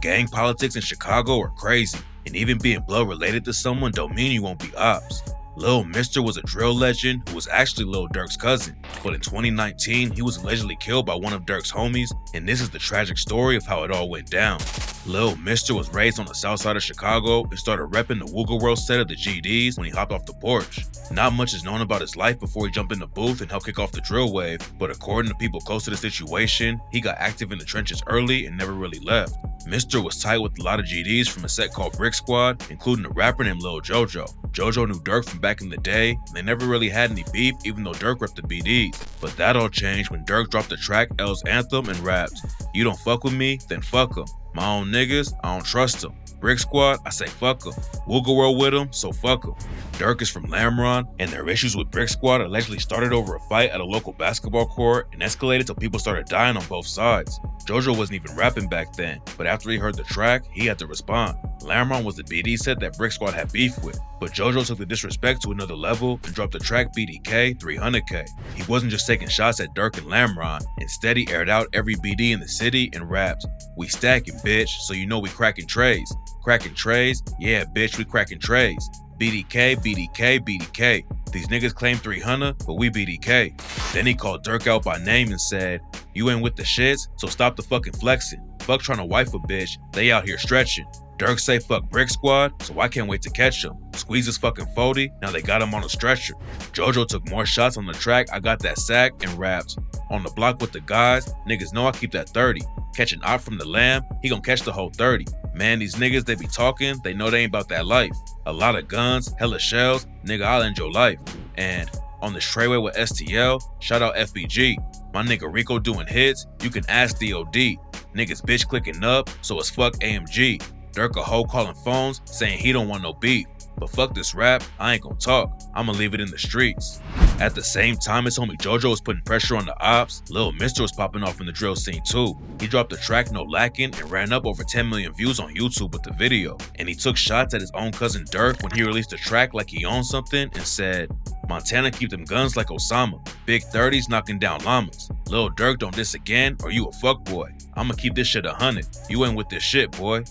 gang politics in Chicago are crazy, and even being blood related to someone don't mean you won't be Opps. Lil Mister was a drill legend who was actually Lil Durk's cousin, but in 2019, he was allegedly killed by one of Durk's homies, and this is the tragic story of how it all went down. Lil Mister was raised on the south side of Chicago and started repping the Wooga World set of the GDs when he hopped off the porch. Not much is known about his life before he jumped in the booth and helped kick off the drill wave, but according to people close to the situation, he got active in the trenches early and never really left. Mister was tight with a lot of GDs from a set called Brick Squad, including a rapper named Lil JoJo. JoJo knew Durk from back in the day, and they never really had any beef even though Durk repped the BDs. But that all changed when Durk dropped the track L's Anthem and rapped, "You don't fuck with me, then fuck 'em. My own niggas, I don't trust them. Brick Squad, I say fuck 'em. Wooga World with 'em, so fuck 'em." Durk is from Lamron, and their issues with Brick Squad allegedly started over a fight at a local basketball court and escalated till people started dying on both sides. JoJo wasn't even rapping back then, but after he heard the track, he had to respond. Lamron was the BD set that Brick Squad had beef with, but JoJo took the disrespect to another level and dropped the track BDK 300K. He wasn't just taking shots at Durk and Lamron, instead he aired out every BD in the city and rapped, "We stacking, bitch, so you know we cracking trays. Cracking trays? Yeah, bitch, we cracking trays. BDK, BDK, BDK. These niggas claim 300, but we BDK." Then he called Durk out by name and said, "You ain't with the shits, so stop the fucking flexing. Fuck trying to wife a bitch, they out here stretching." Durk say fuck Brick Squad, so I can't wait to catch him. Squeeze his fucking 40, now they got him on a stretcher. JoJo took more shots on the track I Got That Sack and rapped, "On the block with the guys, niggas know I keep that 30. Catch an op from the lamb, he gon' catch the whole 30. Man, these niggas, they be talking, they know they ain't about that life. A lot of guns, hella shells, nigga, I'll end your life." And on the straightway with STL, shout out FBG. My nigga Rico doing hits, you can ask DOD. Niggas bitch clicking up, so it's fuck AMG. Durk a hoe calling phones, saying he don't want no beef. But fuck this rap, I ain't gon' talk, I'ma leave it in the streets. At the same time as homie JoJo was putting pressure on the Opps, Lil Mister was popping off in the drill scene too. He dropped the track No Lackin and ran up over 10 million views on YouTube with the video. And he took shots at his own cousin Durk when he released a track like he owned something and said, "Montana keep them guns like Osama. Big 30s knocking down llamas. Lil Durk don't diss again or you a fuckboy. I'ma keep this shit 100. You ain't with this shit, boy."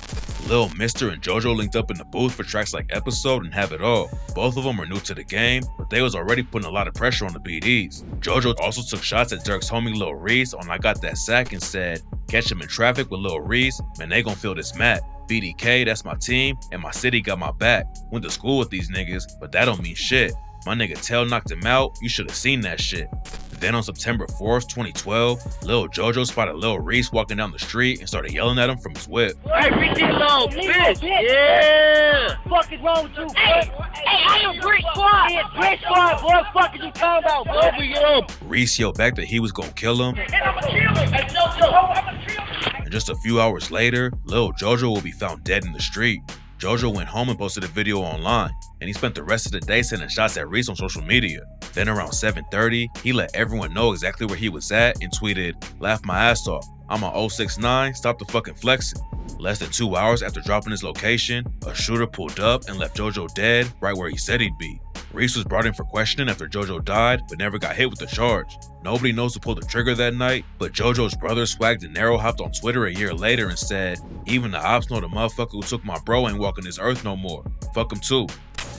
Lil Mister and JoJo linked up in the booth for tracks like Episode and Have It All. Both of them are new to the game, but they was already putting a lot of pressure on the BDs. JoJo also took shots at Durk's homie Lil Reese on I Got That Sack and said, "Catch him in traffic with Lil Reese, man, they gon' feel this mat. BDK, that's my team, and my city got my back. Went to school with these niggas, but that don't mean shit. My nigga Tell knocked him out, you should've seen that shit." Then on September 4th, 2012, Lil JoJo spotted Lil Reese walking down the street and started yelling at him from his whip. "Hey, bitch, you little bitch! Yeah! Fuck is wrong with you, boy? Hey, I am Brick Squad! Yeah, Brick Squad, boy! Fuck is you talking about, boy? We up!" Reese yelled back that he was gonna kill him. "And I'ma kill him! Hey, JoJo, I'ma kill him!" And just a few hours later, Lil JoJo will be found dead in the street. JoJo went home and posted a video online, and he spent the rest of the day sending shots at Reese on social media. Then around 7:30, he let everyone know exactly where he was at and tweeted, "Laugh my ass off. I'm on 069, stop the fucking flexing." Less than 2 hours after dropping his location, a shooter pulled up and left JoJo dead right where he said he'd be. Reese was brought in for questioning after JoJo died, but never got hit with the charge. Nobody knows who pulled the trigger that night, but JoJo's brother Swag De Niro hopped on Twitter a year later and said, "Even the Opps know the motherfucker who took my bro ain't walking this earth no more. Fuck him too."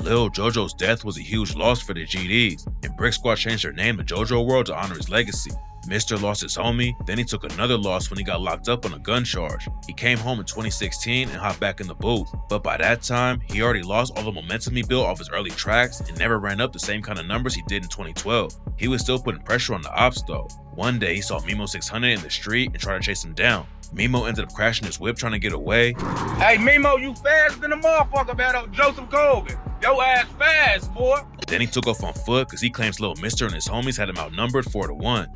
Lil JoJo's death was a huge loss for the GDs, and Brick Squad changed their name to JoJo World to honor his legacy. Mister lost his homie, then he took another loss when he got locked up on a gun charge. He came home in 2016 and hopped back in the booth, but by that time, he already lost all the momentum he built off his early tracks and never ran up the same kind of numbers he did in 2012. He was still putting pressure on the Opps though. One day he saw Mimo 600 in the street and tried to chase him down. Mimo ended up crashing his whip trying to get away. "Hey Mimo, you fast than a motherfucker, man. Joseph Colgan. Yo ass fast, boy." Then he took off on foot because he claims Lil Mister and his homies had him outnumbered 4-1.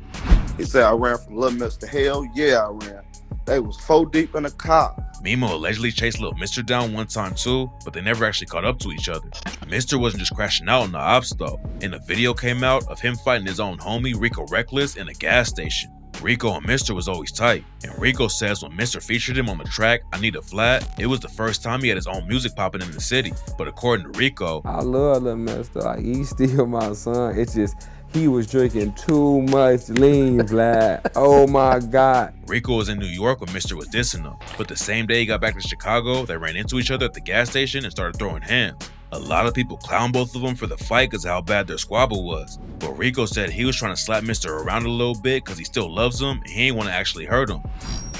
He said, "I ran from Lil Mister. Hell yeah, I ran. They was 4 deep in the car." Mimo allegedly chased Lil Mister down one time too, but they never actually caught up to each other. Mister wasn't just crashing out on the Opps though, and a video came out of him fighting his own homie Rico Reckless in a gas station. Rico and Mister was always tight, and Rico says when Mister featured him on the track I Need a Flat, it was the first time he had his own music popping in the city. But according to Rico, "I love Lil Mister, like he's still my son. It's just He was drinking too much lean, Vlad. Oh my God. Rico was in New York when Mister was dissing him, but the same day he got back to Chicago, they ran into each other at the gas station and started throwing hands. A lot of people clown both of them for the fight because of how bad their squabble was, but Rico said he was trying to slap Mister around a little bit because he still loves him and he ain't want to actually hurt him.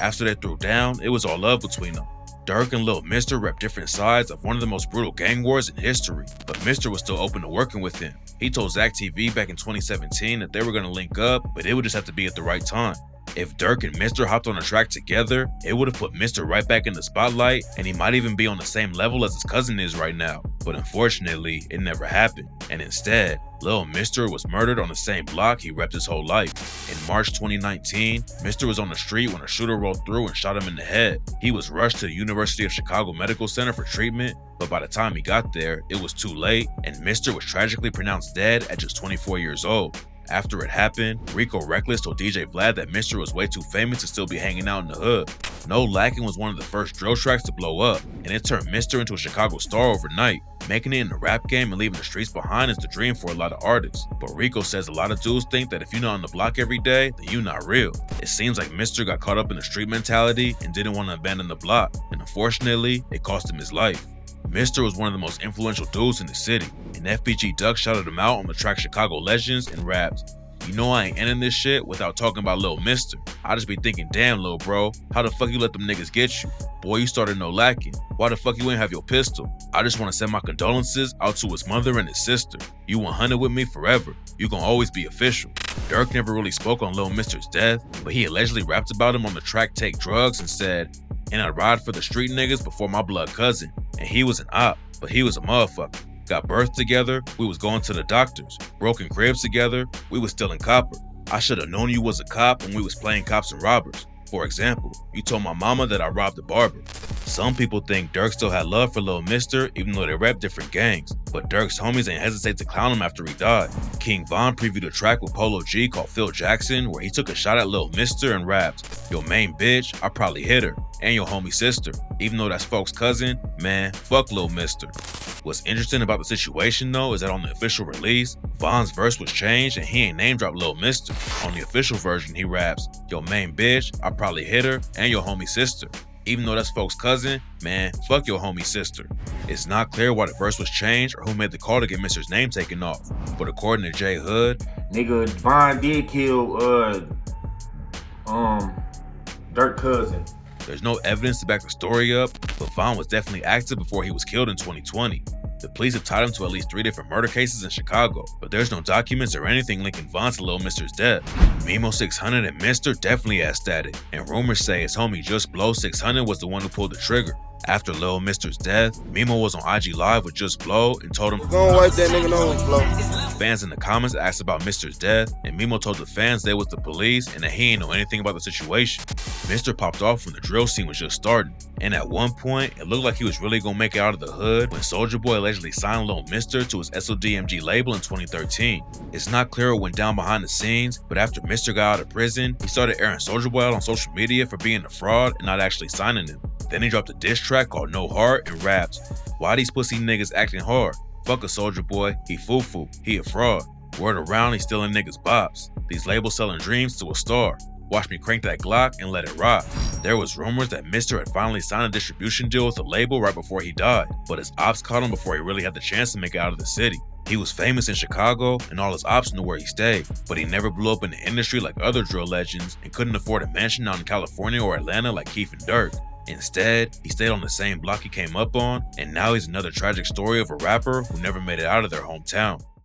After they threw down, it was all love between them. Durk and Lil Mister rep different sides of one of the most brutal gang wars in history, but Mister was still open to working with him. He told Zach TV back in 2017 that they were going to link up, but it would just have to be at the right time. If Durk and Mister hopped on a track together, it would have put Mister right back in the spotlight, and he might even be on the same level as his cousin is right now. But unfortunately, it never happened, and instead, Lil Mister was murdered on the same block he repped his whole life. In March 2019, Mister was on the street when a shooter rolled through and shot him in the head. He was rushed to the University of Chicago Medical Center for treatment, but by the time he got there, it was too late, and Mister was tragically pronounced dead at just 24 years old. After it happened, Rico Reckless told DJ Vlad that Mister was way too famous to still be hanging out in the hood. No Lackin was one of the first drill tracks to blow up, and it turned Mister into a Chicago star overnight. Making it in the rap game and leaving the streets behind is the dream for a lot of artists, but Rico says a lot of dudes think that if you're not on the block every day, then you're not real. It seems like Mister got caught up in the street mentality and didn't want to abandon the block, and unfortunately, it cost him his life. Mister was one of the most influential dudes in the city, and FBG Duck shouted him out on the track Chicago Legends and rapped, "You know I ain't ending this shit without talking about Lil Mister. I just be thinking, damn lil bro, how the fuck you let them niggas get you? Boy, you started no lacking. Why the fuck you ain't have your pistol? I just want to send my condolences out to his mother and his sister. You 100 with me forever. You gon' always be official." Durk never really spoke on Lil Mister's death, but he allegedly rapped about him on the track Take Drugs and said, "And I ride for the street niggas before my blood cousin. And he was an op, but he was a motherfucker. Got birthed together, we was going to the doctors. Broken cribs together, we was stealing copper. I should have known you was a cop when we was playing cops and robbers. For example, you told my mama that I robbed a barber." Some people think Durk still had love for Lil Mister even though they rep different gangs, but Durk's homies ain't hesitate to clown him after he died. King Von previewed a track with Polo G called Phil Jackson where he took a shot at Lil Mister and rapped, "Your main bitch, I probably hit her, and your homie sister. Even though that's folks' cousin, man, fuck Lil Mister." What's interesting about the situation though is that on the official release, Von's verse was changed and he ain't name dropped Lil Mister. On the official version, he raps, "Your main bitch, I probably hit her, and your homie sister. Even though that's folks' cousin, man, fuck your homie sister." It's not clear why the verse was changed or who made the call to get Mister's name taken off, but according to J Hood, nigga, Von did kill Durk cousin. There's no evidence to back the story up, but Von was definitely active before he was killed in 2020. The police have tied him to at least 3 different murder cases in Chicago, but there's no documents or anything linking Von to Lil Mister's death. Mimo 600 and Mister definitely had static, and rumors say his homie Just Blow 600 was the one who pulled the trigger. After Lil Mister's death, Mimo was on IG Live with Just Blow and told him, Go and wipe that nigga nose, Blow. Fans in the comments asked about Mister's death, and Mimo told the fans they was the police and that he ain't know anything about the situation. Mister popped off when the drill scene was just starting, and at one point, it looked like he was really gonna make it out of the hood when Soulja Boy allegedly signed Lil Mister to his SODMG label in 2013. It's not clear what went down behind the scenes, but after Mister got out of prison, he started airing Soulja Boy out on social media for being a fraud and not actually signing him. Then he dropped a diss track called No Heart and rapped, "Why these pussy niggas acting hard? Fuck a Soulja Boy, he foo-foo, he a fraud. Word around, he stealing niggas bops. These labels selling dreams to a star. Watch me crank that Glock and let it rock." There was rumors that Mister had finally signed a distribution deal with a label right before he died, but his ops caught him before he really had the chance to make it out of the city. He was famous in Chicago and all his ops knew where he stayed, but he never blew up in the industry like other drill legends and couldn't afford a mansion out in California or Atlanta like Keith and Durk. Instead, he stayed on the same block he came up on, and now he's another tragic story of a rapper who never made it out of their hometown.